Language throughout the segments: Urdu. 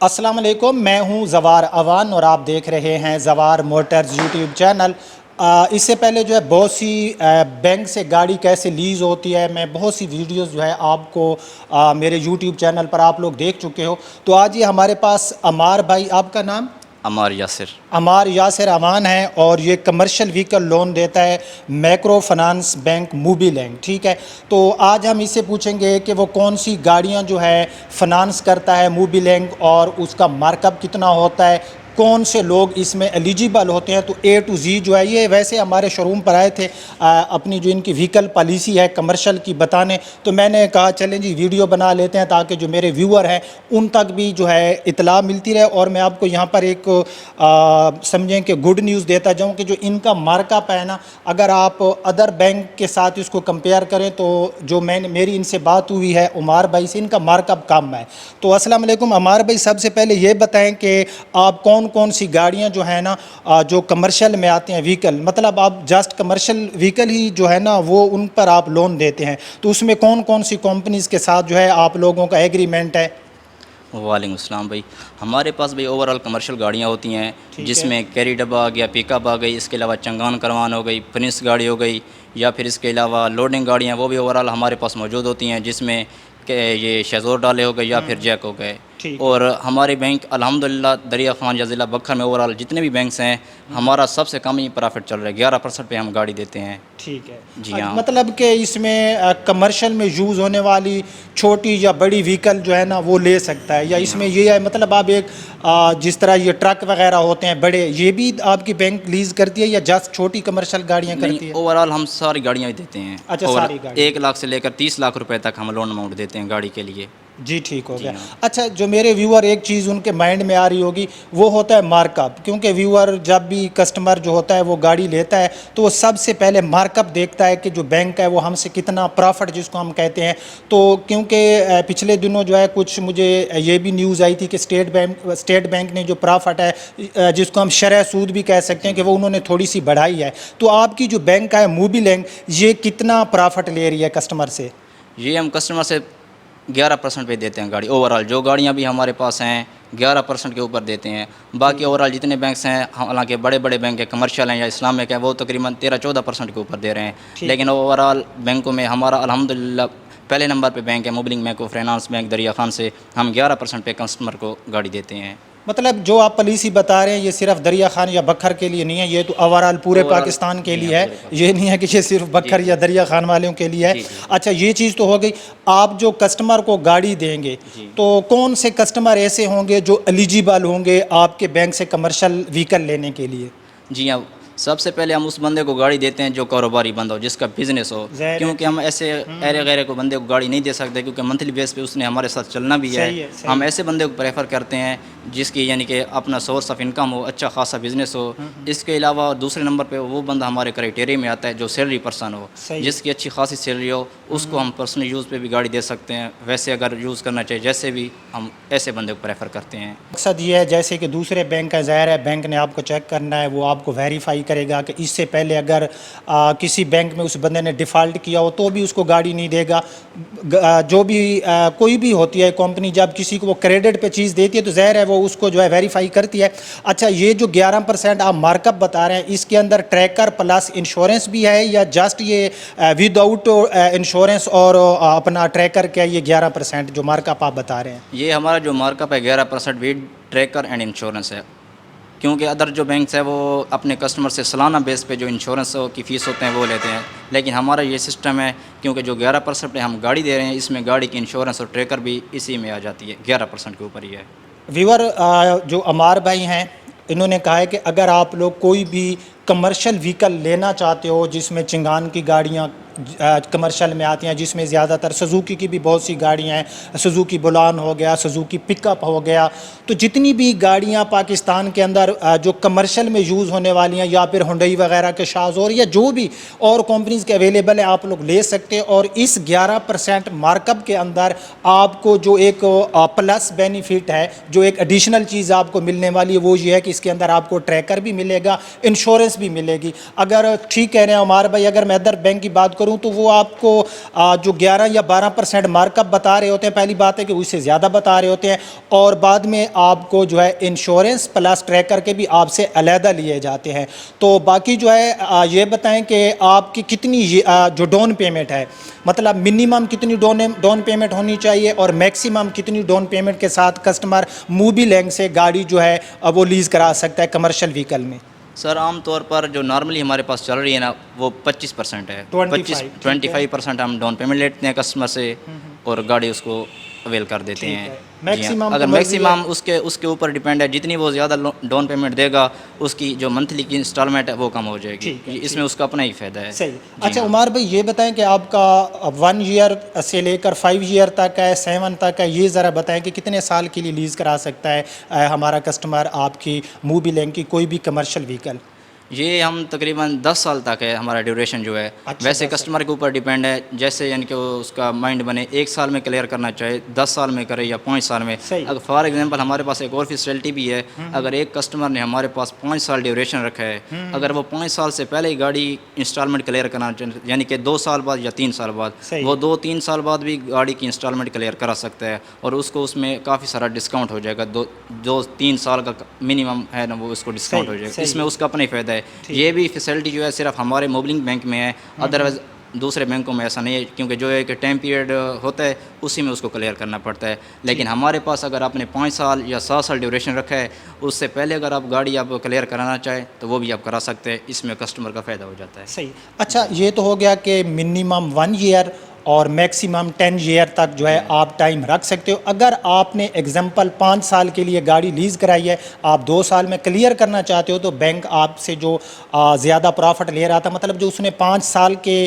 السلام علیکم، میں ہوں زوار اوان اور آپ دیکھ رہے ہیں زوار موٹرز یوٹیوب چینل۔ اس سے پہلے جو ہے بہت سی بینک سے گاڑی کیسے لیز ہوتی ہے، میں بہت سی ویڈیوز جو ہے آپ کو میرے یوٹیوب چینل پر آپ لوگ دیکھ چکے ہو۔ تو آج یہ ہمارے پاس عمار بھائی، آپ کا نام؟ عمار یاسر۔ عمار یاسر امان ہے، اور یہ کمرشل وہیکل لون دیتا ہے micro finance bank Mobilink, ٹھیک ہے۔ تو آج ہم اس سے پوچھیں گے کہ وہ کون سی گاڑیاں جو ہے فنانس کرتا ہے موبی لینک، اور اس کا مارک اپ کتنا ہوتا ہے، کون سے لوگ اس میں ایلیجیبل ہوتے ہیں۔ تو اے ٹو زی جو ہے، یہ ویسے ہمارے شو روم پر آئے تھے اپنی جو ان کی وہیکل پالیسی ہے کمرشل کی بتانے، تو میں نے کہا چلیں جی ویڈیو بنا لیتے ہیں تاکہ جو میرے ویور ہیں ان تک بھی جو ہے اطلاع ملتی رہے۔ اور میں آپ کو یہاں پر ایک سمجھیں کہ گڈ نیوز دیتا جاؤں کہ جو ان کا مارک اپ ہے نا، اگر آپ ادر بینک کے ساتھ اس کو کمپیئر کریں تو جو میری ان سے بات ہوئی ہے عمار بھائی سے، ان کا مارک اپ کم ہے۔ تو السلام علیکم عمار بھائی، سب سے پہلے یہ بتائیں کہ آپ کون سی گاڑیاں جو ہیں نا جو کمرشل میں آتے ہیں وہیکل، مطلب آپ جسٹ کمرشل وہیکل ہی جو ہے نا وہ ان پر آپ لون دیتے ہیں، تو اس میں کون سی کمپنیز کے ساتھ جو ہے آپ لوگوں کا ایگریمنٹ ہے؟ وعلیکم السلام بھائی۔ ہمارے پاس بھائی اوور آل کمرشل گاڑیاں ہوتی ہیں، ٹھیک جس ہے، میں کیری ڈبا آ گیا، پک اپ آ گئی، اس کے علاوہ چنگان کروان ہو گئی، پرنس گاڑی ہو گئی، یا پھر اس کے علاوہ لوڈنگ گاڑیاں وہ بھی اوور آل ہمارے پاس موجود ہوتی ہیں، جس میں کہ یہ شیزور ڈالے ہو گئے یا پھر جیک ہو گئے۔ ٹھیک ہے، اور ہمارے بینک الحمدللہ دریا خان یا ضلع بکھر میں اوور آل جتنے بھی بینکس ہیں، ہمارا سب سے کم ہی پرافٹ چل رہا ہے، 11% پہ ہم گاڑی دیتے ہیں۔ ٹھیک ہے۔ جی ہاں۔ مطلب کہ اس میں کمرشل میں یوز ہونے والی چھوٹی یا بڑی وہیکل جو ہے نا وہ لے سکتا ہے، یا جی اس ہاں۔ میں یہ ہے مطلب آپ ایک جس طرح یہ ٹرک وغیرہ ہوتے ہیں بڑے، یہ بھی آپ کی بینک لیز کرتی ہے یا جسٹ چھوٹی کمرشل گاڑیاں نہیں، کرتی ہے؟ اوور آل ہم ساری گاڑیاں دیتے ہیں، اچھا، اور ساری گاڑی۔ 1 لاکھ سے لے کر 30 لاکھ روپے تک ہم لون اماؤنٹ دیتے ہیں گاڑی کے لیے۔ جی ٹھیک ہو جی گیا۔ ہاں۔ اچھا، جو میرے ویور ایک چیز ان کے مائنڈ میں آ رہی ہوگی وہ ہوتا ہے مارک اپ، کیونکہ ویور جب بھی کسٹمر جو ہوتا ہے وہ گاڑی لیتا ہے تو وہ سب سے پہلے مارک اپ دیکھتا ہے کہ جو بینک ہے وہ ہم سے کتنا پرافٹ جس کو ہم کہتے ہیں۔ تو کیونکہ پچھلے دنوں جو ہے کچھ مجھے یہ بھی نیوز آئی تھی کہ اسٹیٹ بینک نے جو پرافٹ ہے جس کو ہم شرح سود بھی کہہ سکتے ہیں کہ وہ انہوں نے تھوڑی سی بڑھائی ہے۔ تو آپ کی جو بینک ہے موبی لینک، یہ کتنا پرافٹ لے رہی ہے کسٹمر سے؟ یہ ہم کسٹمر سے 11% پہ دیتے ہیں گاڑی، اوور آل جو گاڑیاں بھی ہمارے پاس ہیں 11% کے اوپر دیتے ہیں۔ باقی اوور آل جتنے بینکس ہیں، حالانکہ بڑے بینک ہیں، کمرشل ہیں یا اسلامک ہیں، وہ تقریباً 13-14% کے اوپر دے رہے ہیں، ٹھیک لیکن ہے، اوور آل بینکوں میں ہمارا الحمدللہ پہلے نمبر پہ بینک ہے Mobilink micro finance bank Darya Khan سے، ہم 11% پہ کسٹمر کو گاڑی دیتے ہیں۔ مطلب جو آپ پالیسی بتا رہے ہیں یہ صرف دریا خان یا بکھر کے لیے نہیں ہے، یہ تو اوورال پورے اوور آل پاکستان کے جی ہاں، لیے ہے، پورے یہ پاکستان۔ نہیں ہے کہ یہ صرف جی بکھر جی یا دریا خان والوں کے لیے ہے۔ جی جی اچھا، یہ چیز تو ہو گئی۔ آپ جو کسٹمر کو گاڑی دیں گے جی تو کون سے کسٹمر ایسے ہوں گے جو ایلیجیبل ہوں گے آپ کے بینک سے کمرشل وہیکل لینے کے لیے؟ جی ہاں، سب سے پہلے ہم اس بندے کو گاڑی دیتے ہیں جو کاروباری بندہ ہو، جس کا بزنس ہو، ظاہر ہے، کیونکہ ہم ٹھیک، ایسے ایرے غیرے کو بندے کو گاڑی نہیں دے سکتے، کیونکہ منتھلی بیس پہ اس نے ہمارے ساتھ چلنا بھی ہے۔ صحیح ہے، ہم صحیح ہے۔ ایسے بندے کو پریفر کرتے ہیں جس کی یعنی کہ اپنا سورس آف انکم ہو، اچھا خاصا بزنس ہو۔ اس کے علاوہ دوسرے نمبر پہ وہ بندہ ہمارے کرائٹیریا میں آتا ہے جو سیلری پرسن ہو، صحیح جس کی اچھی خاصی سیلری ہو، اس کو ہم پرسنل یوز پہ بھی گاڑی دے سکتے ہیں، ویسے اگر یوز کرنا چاہیے جیسے بھی، ہم ایسے بندے کو پریفر کرتے ہیں۔ مقصد یہ ہے جیسے کہ دوسرے بینک کا ظاہر ہے بینک نے آپ کو چیک کرنا ہے، وہ آپ کو ویریفائی کرے گا کہ اس سے پہلے اگر کسی بینک میں اس بندے نے ڈیفالٹ کیا ہو تو بھی اس کو گاڑی نہیں دے گا۔ جو بھی کوئی بھی ہوتی ہے کمپنی جب کسی کو وہ کریڈٹ پہ چیز دیتی ہے تو ظاہر ہے وہ اس کو جو ہے ویریفائی کرتی ہے۔ اچھا، یہ جو 11% آپ مارک اپ بتا رہے ہیں اس کے اندر ٹریکر پلس انشورنس بھی ہے یا جسٹ یہ ود آؤٹ انشورنس اور اپنا ٹریکر کیا یہ 11% جو مارک اپ آپ بتا رہے ہیں؟ یہ ہمارا جو مارک اپ ہے 11% ویڈ ٹریکر اینڈ انشورنس ہے، کیونکہ ادر جو بینکس ہے وہ اپنے کسٹمر سے سالانہ بیس پہ جو انشورنس کی فیس ہوتے ہیں وہ لیتے ہیں، لیکن ہمارا یہ سسٹم ہے کیونکہ جو 11% پہ ہم گاڑی دے رہے ہیں اس میں گاڑی کی انشورنس اور ٹریکر بھی اسی میں آ جاتی ہے، 11% کے اوپر ہی ہے۔ ویور جو عمار بھائی ہیں انہوں نے کہا ہے کہ اگر آپ لوگ کوئی بھی کمرشل وہیکل لینا چاہتے ہو جس میں چنگان کی گاڑیاں کمرشل میں آتی ہیں، جس میں زیادہ تر سزوکی کی بھی بہت سی گاڑیاں ہیں، سزوکی بولان ہو گیا، سزوکی پک اپ ہو گیا، تو جتنی بھی گاڑیاں پاکستان کے اندر جو کمرشل میں یوز ہونے والی ہیں یا پھر ہنڈئی وغیرہ کے شازور یا جو بھی اور کمپنیز کے اویلیبل ہیں آپ لوگ لے سکتے ہیں، اور اس 11% مارک اپ کے اندر آپ کو جو ایک پلس بینیفٹ ہے، جو ایک ایڈیشنل چیز آپ کو ملنے والی ہے وہ یہ ہے کہ اس کے اندر آپ کو ٹریکر بھی ملے گا، انشورنس بھی ملے گی۔ اگر ٹھیک کہہ رہے ہیں عمار بھائی، اگر میں ادر بینک کی بات کروں کروں تو وہ آپ کو جو 11 یا 12% مارک اپ بتا رہے ہوتے ہیں. پہلی بات ہے کہ اس سے زیادہ بتا رہے ہوتے ہیں, اور بعد میں آپ کو جو ہے انشورنس پلس ٹریکر کے بھی آپ سے علیحدہ لیے جاتے ہیں. تو باقی جو ہے یہ بتائیں کہ آپ کی کتنی جو ڈاؤن پیمنٹ ہے, مطلب منیمم کتنی ڈاؤن پیمنٹ ہونی چاہیے اور میکسیمم کتنی ڈاؤن پیمنٹ کے ساتھ کسٹمر موبی لینک سے گاڑی جو ہے وہ لیز کرا سکتا ہے کمرشل وہیکل میں؟ سر عام طور پر جو نارملی ہمارے پاس چل رہی ہے نا وہ 25% ہے. 25% ہم ڈاؤن پیمنٹ لیتے ہیں کسٹمر سے اور گاڑی اس کو اویل کر دیتے ہیں. میکسیمم اگر میکسیمم اس کے اوپر ڈیپینڈ ہے, جتنی وہ زیادہ ڈاؤن پیمنٹ دے گا اس کی جو منتھلی کی انسٹالمنٹ ہے وہ کم ہو جائے گی. اس میں اس کا اپنا ہی فائدہ ہے. صحیح. اچھا عمار بھائی یہ بتائیں کہ آپ کا 1 ایئر سے لے کر 5 ایئر تک ہے, 7 تک ہے, یہ ذرا بتائیں کہ کتنے سال کے لیے لیز کرا سکتا ہے ہمارا کسٹمر آپ کی موبی لینک کی کوئی بھی کمرشل وہیکل؟ یہ ہم تقریباً 10 سال تک ہے ہمارا ڈیوریشن جو ہے. ویسے کسٹمر کے اوپر ڈیپینڈ ہے, جیسے یعنی کہ اس کا مائنڈ بنے 1 سال میں کلیئر کرنا چاہے, 10 سال میں کرے یا 5 سال میں. اگر فار ایگزامپل ہمارے پاس ایک اور فیسلٹی بھی ہے, اگر ایک کسٹمر نے ہمارے پاس 5 سال ڈیوریشن رکھا ہے, اگر وہ 5 سال سے پہلے ہی گاڑی انسٹالمنٹ کلیئر کرنا چاہے, یعنی کہ 2 سال بعد یا 3 سال بعد, وہ 2-3 سال بعد بھی گاڑی کی انسٹالمنٹ کلیئر کرا سکتا ہے, اور اس کو اس میں کافی سارا ڈسکاؤنٹ ہو جائے گا. 2-3 سال کا منیمم ہے نا وہ اس کو ڈسکاؤنٹ ہو جائے گا. اس میں اس کا اپنا ہی فائدہ ہے. یہ بھی فیسلٹی جو ہے صرف ہمارے موبلنگ بینک میں ہے, ادروائز دوسرے بینکوں میں ایسا نہیں ہے, کیونکہ جو ہے کہ ٹائم پیریڈ ہوتا ہے اسی میں اس کو کلیئر کرنا پڑتا ہے. لیکن ہمارے پاس اگر آپ نے 5 سال یا 7 سال ڈیوریشن رکھا ہے, اس سے پہلے اگر آپ گاڑی آپ کلیئر کرانا چاہیں تو وہ بھی آپ کرا سکتے ہیں. اس میں کسٹمر کا فائدہ ہو جاتا ہے. صحیح. اچھا یہ تو ہو گیا کہ منیمم 1 ایئر اور میکسیمم 10 ایئر تک جو ہے آپ ٹائم رکھ سکتے ہو. اگر آپ نے ایگزامپل 5 سال کے لیے گاڑی لیز کرائی ہے, آپ 2 سال میں کلیئر کرنا چاہتے ہو, تو بینک آپ سے جو زیادہ پرافٹ لے رہا تھا, مطلب جو اس نے 5 سال کے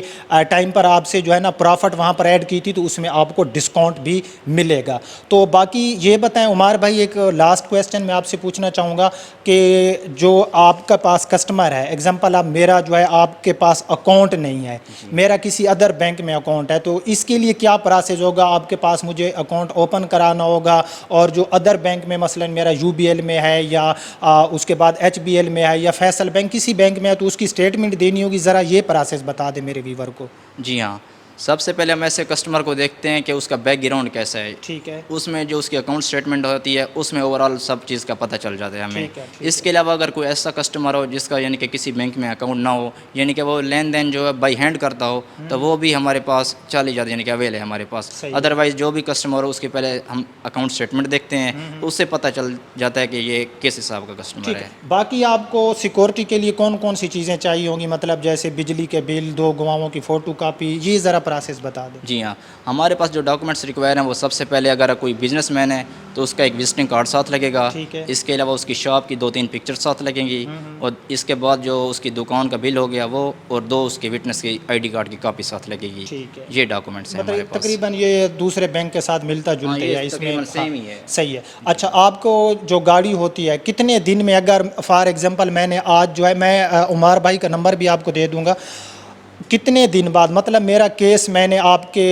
ٹائم پر آپ سے جو ہے نا پرافٹ وہاں پر ایڈ کی تھی, تو اس میں آپ کو ڈسکاؤنٹ بھی ملے گا. تو باقی یہ بتائیں عمار بھائی, ایک لاسٹ کویسچن میں آپ سے پوچھنا چاہوں گا کہ جو آپ کا پاس کسٹمر ہے, ایگزامپل اب میرا جو ہے آپ کے پاس اکاؤنٹ نہیں ہے, میرا کسی ادر بینک میں اکاؤنٹ ہے, تو اس کے لیے کیا پروسیس ہوگا؟ آپ کے پاس مجھے اکاؤنٹ اوپن کرانا ہوگا, اور جو ادر بینک میں مثلا میرا یو بی ایل میں ہے یا اس کے بعد ایچ بی ایل میں ہے یا فیصل بینک کسی بینک میں ہے, تو اس کی اسٹیٹمنٹ دینی ہوگی. ذرا یہ پروسیس بتا دیں میرے ویور کو. جی ہاں, سب سے پہلے ہم ایسے کسٹمر کو دیکھتے ہیں کہ اس کا بیک گراؤنڈ کیسا ہے. ٹھیک ہے. اس میں جو اس کی اکاؤنٹ اسٹیٹمنٹ ہوتی ہے اس میں اوور آل سب چیز کا پتہ چل جاتا ہے ہمیں. اس کے علاوہ اگر کوئی ایسا کسٹمر ہو جس کا یعنی کہ کسی بینک میں اکاؤنٹ نہ ہو, یعنی کہ وہ لین دین جو ہے بائی ہینڈ کرتا ہو, تو وہ بھی ہمارے پاس چلی جاتی ہے, یعنی کہ اویل ہے ہمارے پاس. ادروائز جو بھی کسٹمر ہو اس کے پہلے ہم اکاؤنٹ اسٹیٹمنٹ دیکھتے ہیں, اس سے پتہ چل جاتا ہے کہ یہ کس حساب کا کسٹمر ہے. باقی آپ کو سیکورٹی کے لیے کون کون سی چیزیں چاہیے ہوں گی, مطلب جیسے بجلی کے بل, 2 گواہوں کی فوٹو کاپی, یہ ذرا پروسیس بتا دیں. جی ہاں, ہمارے پاس جو ڈاکومنٹس ریکوائر ہیں وہ سب سے پہلے اگر کوئی بزنس مین ہے تو اس کا ایک وزٹنگ کارڈ ساتھ لگے گا. اس کے علاوہ اس کی شاپ کی 2-3 پکچر ساتھ لگیں گی, اور اس کے بعد جو اس کی دکان کا بل ہو گیا وہ, اور 2 اس کے وٹنس کی آئی ڈی کارڈ کی کاپی ساتھ لگے گی. یہ ڈاکومنٹس ہیں ہمارے پاس. تقریباً یہ دوسرے بینک کے ساتھ ملتا جلتا ہے, اس میں سیم ہی ہے. صحیح ہے. اچھا آپ کو جو گاڑی ہوتی ہے کتنے دن میں, اگر فار ایگزامپل میں نے آج جو ہے, میں عمار بھائی کا نمبر بھی آپ کو دے دوں گا, کتنے دن بعد, مطلب میرا کیس میں نے آپ کے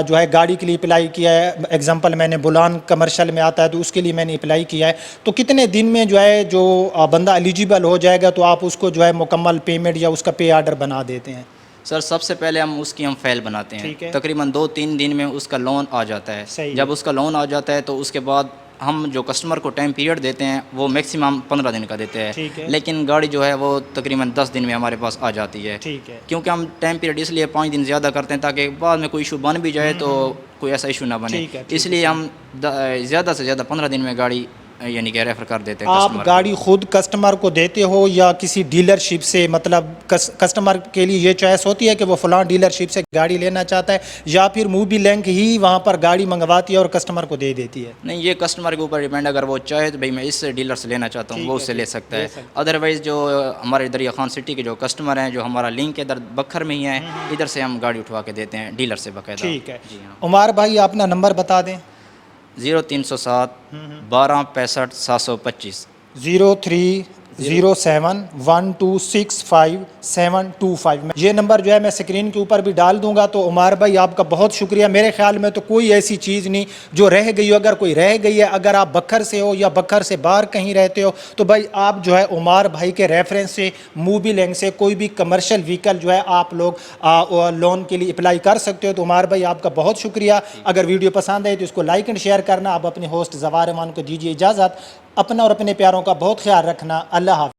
جو ہے گاڑی کے لیے اپلائی کیا ہے, ایگزامپل میں نے بولان کمرشل میں آتا ہے تو اس کے لیے میں نے اپلائی کیا ہے, تو کتنے دن میں جو ہے جو بندہ ایلیجیبل ہو جائے گا تو آپ اس کو جو ہے مکمل پیمنٹ یا اس کا پے آرڈر بنا دیتے ہیں؟ سر سب سے پہلے ہم اس کی فائل بناتے ہیں, تقریباً 2-3 دن میں اس کا لون آ جاتا ہے. جب اس کا لون آ جاتا ہے تو اس کے بعد ہم جو کسٹمر کو ٹائم پیریڈ دیتے ہیں وہ میکسیمم 15 دن کا دیتے ہیں, لیکن گاڑی جو ہے وہ تقریباً 10 دن میں ہمارے پاس آ جاتی ہے. کیونکہ ہم ٹائم پیریڈ اس لیے 5 دن زیادہ کرتے ہیں تاکہ بعد میں کوئی ایشو بن بھی جائے تو کوئی ایسا ایشو نہ بنے, اس لیے ہم زیادہ سے زیادہ 15 دن میں گاڑی یعنی کہ ریفر کر دیتے ہیں. آپ گاڑی خود کسٹمر کو دیتے ہو یا کسی ڈیلر شپ سے, مطلب کسٹمر کے لیے یہ چوائس ہوتی ہے کہ وہ فلاں ڈیلر شپ سے گاڑی لینا چاہتا ہے, یا پھر موبی لینک ہی وہاں پر گاڑی منگواتی ہے اور کسٹمر کو دے دیتی ہے؟ نہیں, یہ کسٹمر کے اوپر ڈیپینڈ, اگر وہ چاہے تو بھائی میں اس ڈیلر سے لینا چاہتا ہوں وہ اس سے لے سکتا ہے. ادروائز جو ہمارے دریا خان سٹی کے جو کسٹمر ہیں جو ہمارا لنک ادھر بکھر میں ہی ہیں, ادھر سے ہم گاڑی اٹھوا کے دیتے ہیں ڈیلر سے باقاعدہ. ٹھیک ہے. عمار بھائی اپنا نمبر بتا دیں. 0307 12 65 725. 03 071265725 یہ نمبر جو ہے میں اسکرین کے اوپر بھی ڈال دوں گا. تو عمار بھائی آپ کا بہت شکریہ. میرے خیال میں تو کوئی ایسی چیز نہیں جو رہ گئی ہو. اگر کوئی رہ گئی ہے، اگر آپ بکھر سے ہو یا بکھر سے باہر کہیں رہتے ہو، تو بھائی آپ جو ہے عمار بھائی کے ریفرنس سے موبی لینک سے کوئی بھی کمرشل وہیکل جو ہے آپ لوگ لون کے لیے اپلائی کر سکتے ہو. تو عمار بھائی آپ کا بہت شکریہ. اگر ویڈیو پسند آئے تو اس کو لائک اینڈ شیئر کرنا. آپ اپنے ہوسٹ زوار امان کو دیجیے اجازت. اپنا اور اپنے پیاروں کا بہت خیال رکھنا. اللہ حافظ.